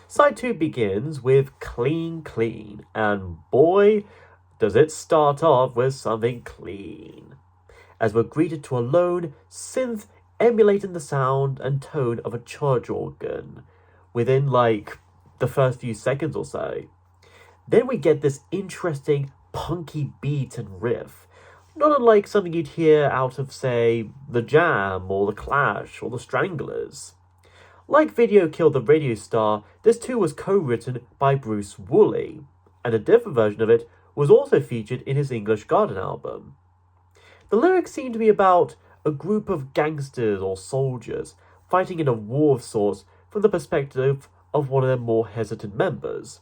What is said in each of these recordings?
Side 2 begins with Clean Clean, and boy, does it start off with something clean. As we're greeted to a lone synth emulating the sound and tone of a church organ within the first few seconds or so. Then we get this interesting punky beat and riff, not unlike something you'd hear out of, say, The Jam or The Clash or The Stranglers. Like Video Killed the Radio Star, this too was co-written by Bruce Woolley, and a different version of it was also featured in his English Garden album. The lyrics seem to be about a group of gangsters or soldiers fighting in a war of sorts from the perspective of one of their more hesitant members,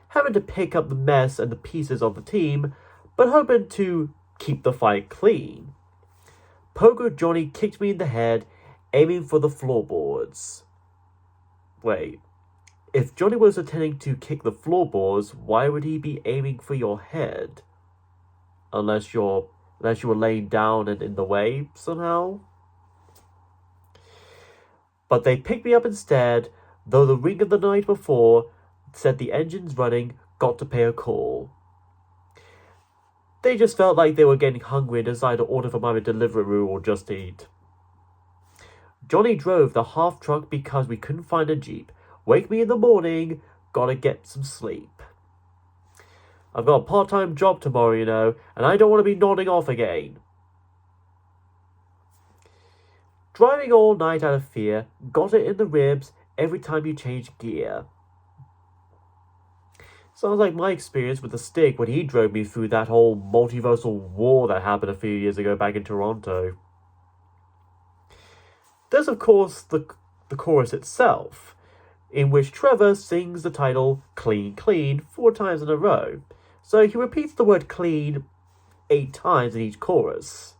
having to pick up the mess and the pieces of the team, but hoping to keep the fight clean. Pogo Johnny kicked me in the head, aiming for the floorboards. Wait, if Johnny was intending to kick the floorboards, why would he be aiming for your head? Unless you were laying down and in the way somehow? But they picked me up instead, though the ring of the night before said the engine's running, got to pay a call. They just felt like they were getting hungry and decided to order from either Deliveroo or Just Eat. Johnny drove the half truck because we couldn't find a Jeep. Wake me in the morning, gotta get some sleep. I've got a part-time job tomorrow, and I don't want to be nodding off again. Driving all night out of fear, got it in the ribs every time you change gear. Sounds like my experience with the stick when he drove me through that whole multiversal war that happened a few years ago back in Toronto. There's of course the chorus itself, in which Trevor sings the title Clean Clean 4 times in a row. So he repeats the word clean 8 times in each chorus.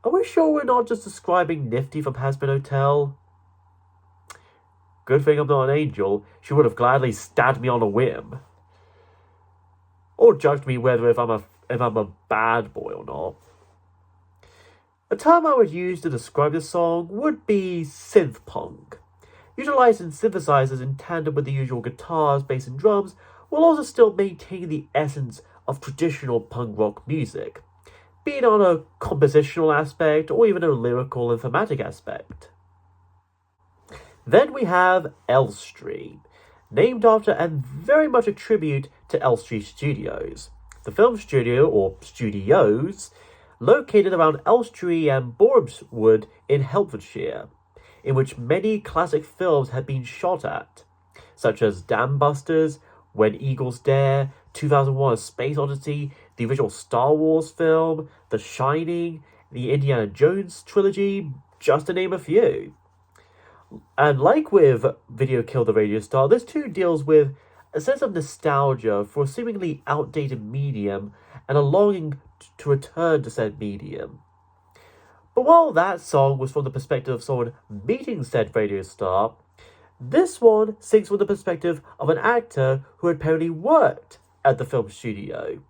Are we sure we're not just describing Nifty from Hazbin Hotel? Good thing I'm not an angel. She would have gladly stabbed me on a whim. Or judged me whether if I'm a bad boy or not. A term I would use to describe this song would be synth punk, utilising synthesizers in tandem with the usual guitars, bass and drums, while also still maintaining the essence of traditional punk rock music, be it on a compositional aspect or even a lyrical and thematic aspect. Then we have Elstree, named after and very much a tribute to Elstree Studios, the film studio or studios located around Elstree and Borehamwood in Hertfordshire, in which many classic films had been shot at, such as Dam Busters, When Eagles Dare, 2001: A Space Odyssey, the original Star Wars film, The Shining, the Indiana Jones trilogy, just to name a few. And like with Video Killed the Radio Star, this too deals with a sense of nostalgia for a seemingly outdated medium and a longing to return to said medium. But while that song was from the perspective of someone meeting said radio star, this one sings from the perspective of an actor who had apparently worked at the film studio.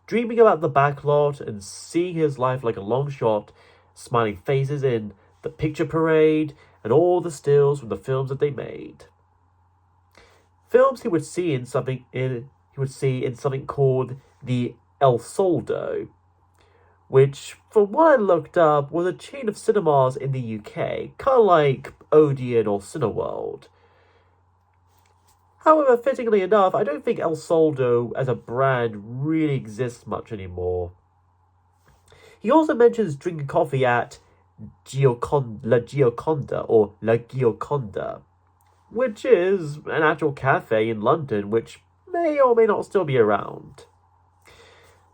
Dreaming about the backlot and seeing his life like a long shot, smiling faces in The Picture Parade and all the stills from the films that they made. Films he would see in something called the El Soldo, which, from what I looked up, was a chain of cinemas in the UK, kind of like Odeon or Cineworld. However, fittingly enough, I don't think El Soldo as a brand really exists much anymore. He also mentions drinking coffee at La Gioconda, which is an actual cafe in London which may or may not still be around.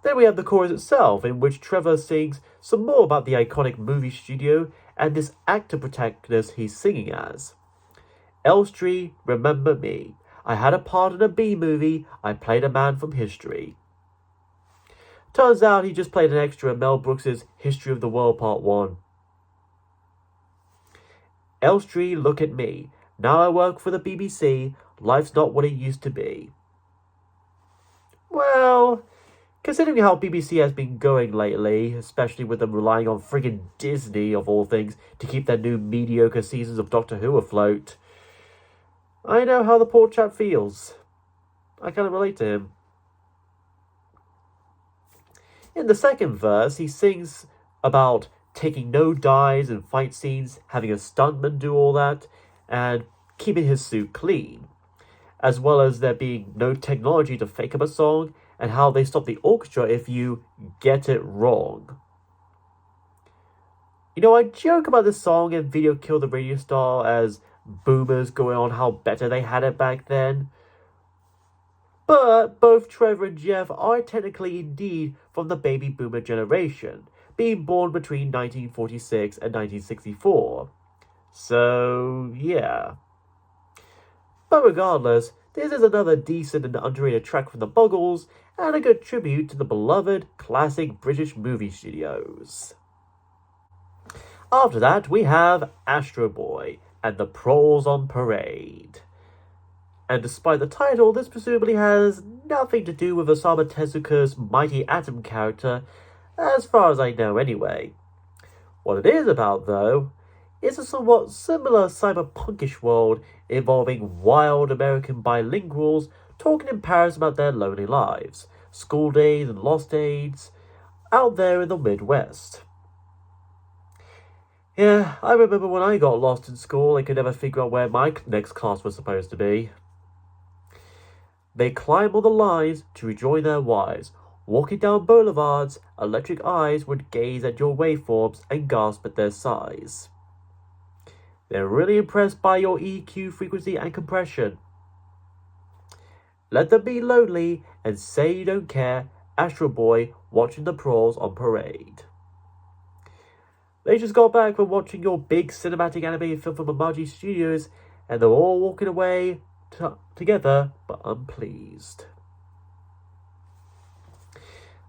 Then we have the chorus itself, in which Trevor sings some more about the iconic movie studio and this actor protagonist he's singing as. Elstree, remember me. I had a part in a B movie. I played a man from history. Turns out he just played an extra in Mel Brooks' History of the World Part 1. Elstree, look at me. Now I work for the BBC. Life's not what it used to be. Well, considering how BBC has been going lately, especially with them relying on friggin' Disney, of all things, to keep their new mediocre seasons of Doctor Who afloat, I know how the poor chap feels. I kind of relate to him. In the second verse, he sings about taking no dives in fight scenes, having a stuntman do all that, and keeping his suit clean, as well as there being no technology to fake up a song, and how they stop the orchestra if you get it wrong. You know, I joke about this song and Video Kill the Radio Star as boomers going on how better they had it back then. But both Trevor and Jeff are technically indeed from the baby boomer generation, being born between 1946 and 1964. So, yeah. But regardless, this is another decent and underrated track from the Buggles, and a good tribute to the beloved classic British movie studios. After that, we have Astro Boy and the Proles on Parade. And despite the title, this presumably has nothing to do with Osamu Tezuka's Mighty Atom character, as far as I know anyway. What it is about, though, is a somewhat similar cyberpunkish world involving wild American bilinguals talking in Paris about their lonely lives, school days and lost aids, out there in the Midwest. Yeah, I remember when I got lost in school, I could never figure out where my next class was supposed to be. They climb all the lines to rejoin their wives. Walking down boulevards, electric eyes would gaze at your waveforms and gasp at their size. They're really impressed by your EQ, frequency, and compression. Let them be lonely and say you don't care, Astro Boy watching the Proles on Parade. They just got back from watching your big cinematic animated film from Amaji Studios, and they're all walking away together but unpleased.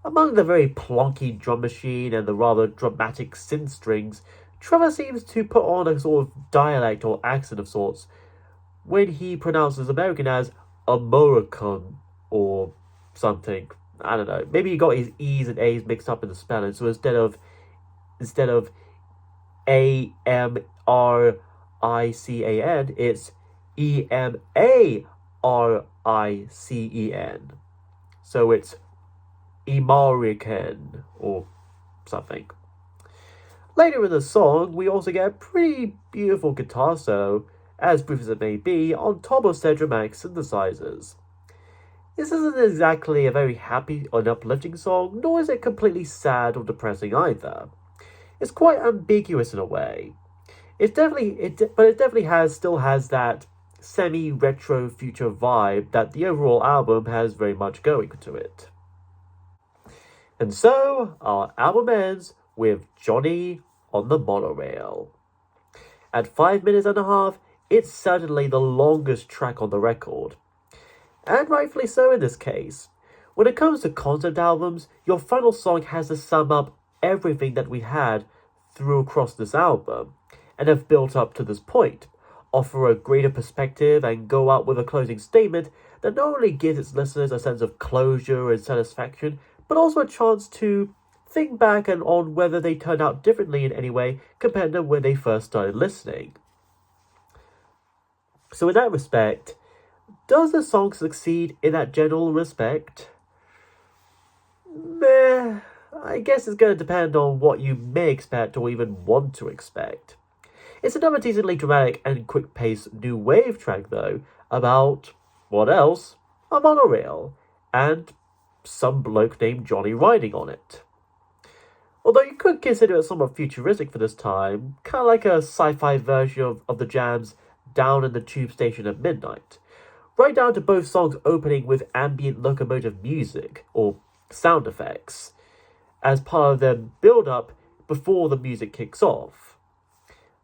Among the very plonky drum machine and the rather dramatic synth strings, Trevor seems to put on a sort of dialect or accent of sorts when he pronounces American as Anorak or something. I don't know. Maybe he got his E's and A's mixed up in the spelling, so instead of AMRICAN, it's EMARICEN. So it's American or something. Later in the song, we also get a pretty beautiful guitar solo, as brief as it may be, on top of said dramatic synthesizers. This isn't exactly a very happy or uplifting song, nor is it completely sad or depressing either. It's quite ambiguous in a way. It definitely still has that semi-retro future vibe that the overall album has very much going to it. And so, our album ends with Johnny on the Monorail. At 5 minutes and a half, it's certainly the longest track on the record. And rightfully so in this case. When it comes to concept albums, your final song has to sum up everything that we had through across this album, and have built up to this point, offer a greater perspective, and go out with a closing statement that not only gives its listeners a sense of closure and satisfaction, but also a chance to think back and on whether they turned out differently in any way compared to when they first started listening. So in that respect, does the song succeed in that general respect? Meh. I guess it's going to depend on what you may expect or even want to expect. It's another decently dramatic and quick-paced new wave track, though, about, what else? A monorail, and some bloke named Johnny riding on it. Although you could consider it somewhat futuristic for this time, kind of like a sci-fi version of the Jam's Down in the Tube Station at Midnight, right down to both songs opening with ambient locomotive music, or sound effects, as part of their build-up before the music kicks off.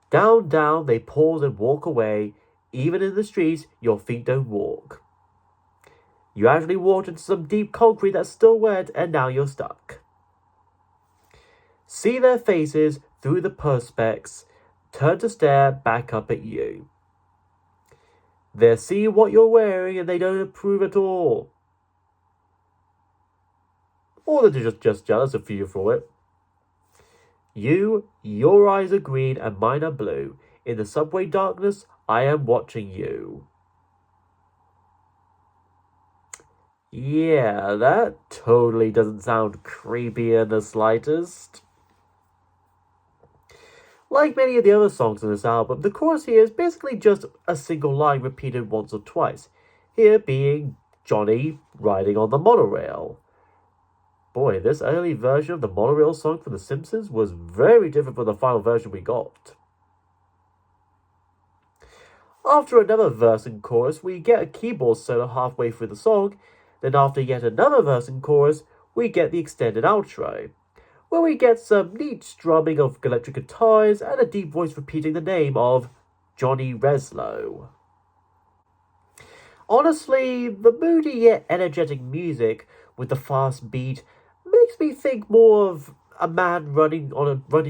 Down, down, they pause and walk away. Even in the streets, your feet don't walk. You actually walked into some deep concrete that's still wet, and now you're stuck. See their faces through the perspex, turn to stare back up at you. They see what you're wearing, and they don't approve at all. Or they're just jealous of you for it. Your eyes are green and mine are blue. In the subway darkness, I am watching you. Yeah, that totally doesn't sound creepy in the slightest. Like many of the other songs in this album, the chorus here is basically just a single line repeated once or twice, here being Johnny riding on the monorail. Boy, this early version of the monorail song from The Simpsons was very different from the final version we got. After another verse and chorus, we get a keyboard solo halfway through the song. Then after yet another verse and chorus, we get the extended outro, where we get some neat strumming of electric guitars and a deep voice repeating the name of Johnny Reslow. Honestly, the moody yet energetic music with the fast beat makes me think more of a man running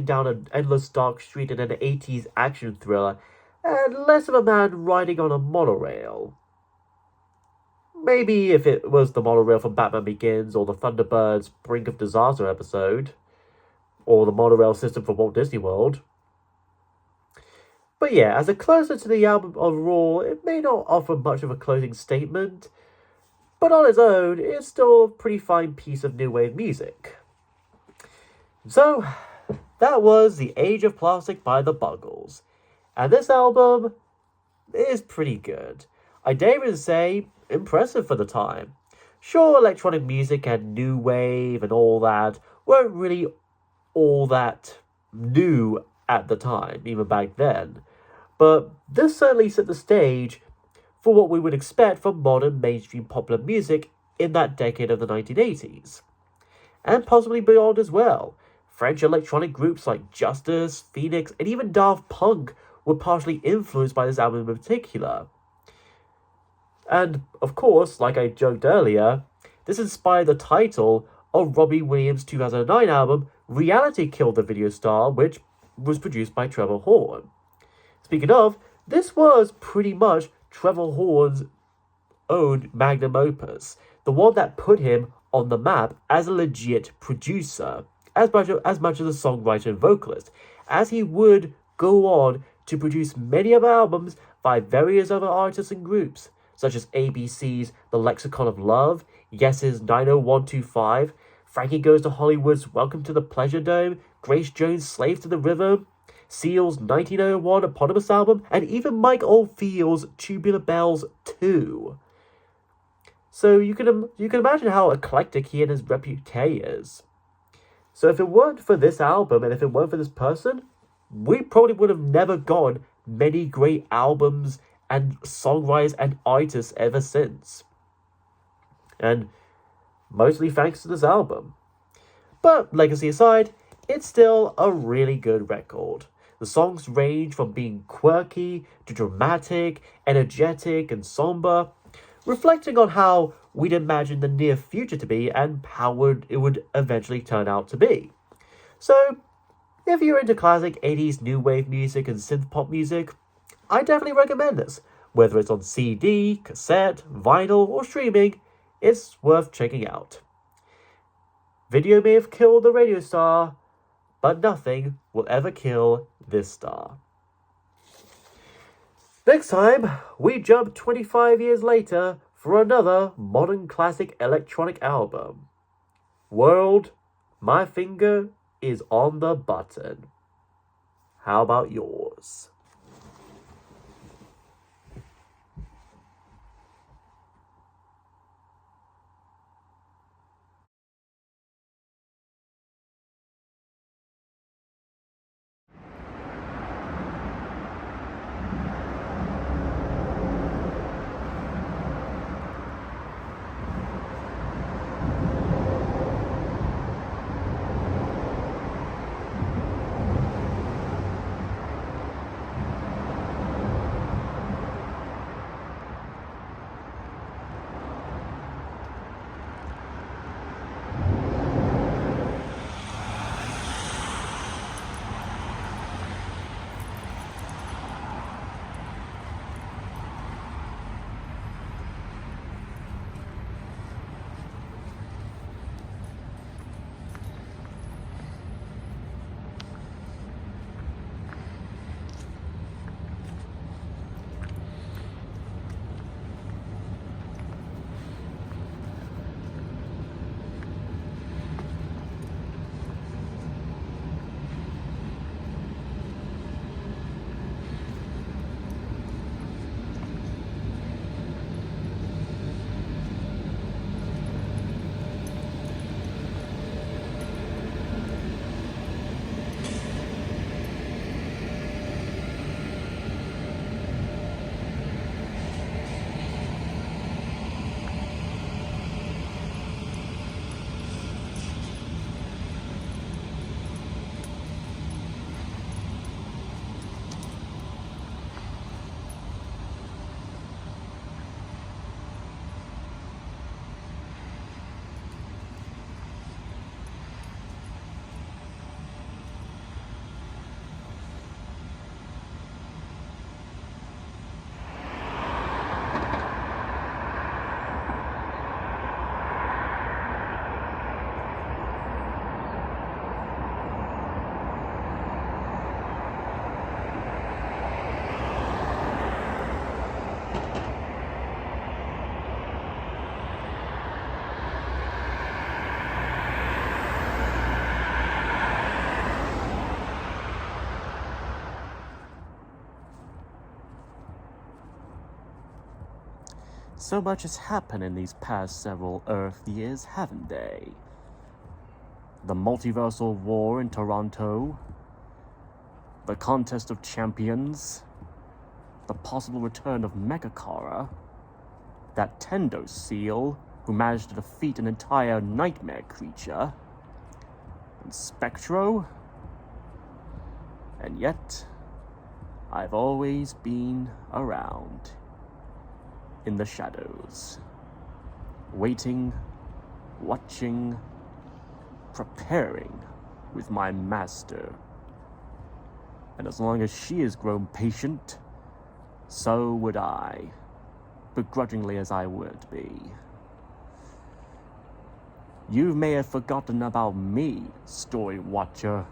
down an endless dark street in an 80s action thriller, and less of a man riding on a monorail. Maybe if it was the monorail from Batman Begins or the Thunderbirds Brink of Disaster episode, or the monorail system from Walt Disney World. But yeah, as a closer to the album overall, it may not offer much of a closing statement, but on its own, it's still a pretty fine piece of new wave music. So, that was The Age of Plastic by the Buggles. And this album is pretty good. I dare even say, impressive for the time. Sure, electronic music and new wave and all that weren't really all that new at the time, even back then. But this certainly set the stage for what we would expect from modern mainstream popular music in that decade of the 1980s. And possibly beyond as well. French electronic groups like Justice, Phoenix, and even Daft Punk were partially influenced by this album in particular. And, of course, like I joked earlier, this inspired the title of Robbie Williams' 2009 album, Reality Killed the Video Star, which was produced by Trevor Horn. Speaking of, this was pretty much Trevor Horn's own magnum opus, the one that put him on the map as a legit producer, as much as a songwriter and vocalist, as he would go on to produce many other albums by various other artists and groups, such as ABC's The Lexicon of Love, Yes's 90125, Frankie Goes to Hollywood's Welcome to the Pleasure Dome, Grace Jones' Slave to the Rhythm, Seal's 1901 eponymous album, and even Mike Oldfield's Tubular Bells 2. So you can imagine how eclectic he and his reputation is. So if it weren't for this album and if it weren't for this person, we probably would have never gotten many great albums and songwriters and artists ever since. And mostly thanks to this album. But legacy aside, it's still a really good record. The songs range from being quirky to dramatic, energetic, and somber, reflecting on how we'd imagine the near future to be and how it would eventually turn out to be. So, if you're into classic 80s new wave music and synth pop music, I definitely recommend this. Whether it's on CD, cassette, vinyl, or streaming, it's worth checking out. Video may have killed the radio star, but nothing will ever kill this star. Next time, we jump 25 years later for another modern classic electronic album. World, my finger is on the button. How about yours? So much has happened in these past several Earth years, haven't they? The multiversal war in Toronto, the contest of champions, the possible return of Megakara, that Tendo seal who managed to defeat an entire nightmare creature, and Spectro. And yet, I've always been around, in the shadows, waiting, watching, preparing with my master. And as long as she has grown patient, so would I, begrudgingly as I would be. You may have forgotten about me, Story Watcher,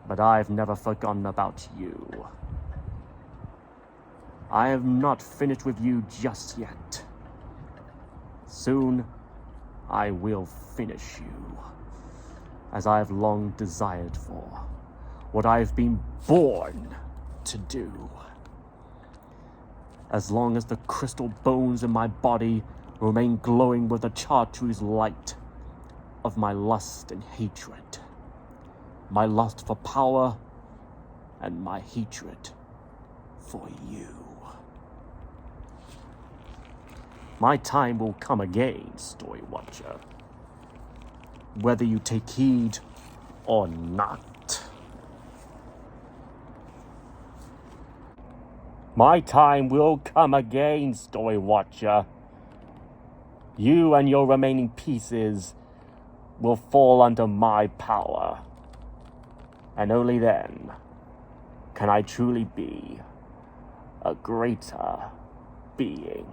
but I've never forgotten about you. I have not finished with you just yet. Soon, I will finish you, as I have long desired for, what I have been born to do. As long as the crystal bones in my body remain glowing with the chartreuse light of my lust and hatred, my lust for power and my hatred for you. My time will come again, Story Watcher, whether you take heed or not. My time will come again, Story Watcher. You and your remaining pieces will fall under my power. And only then can I truly be a greater being.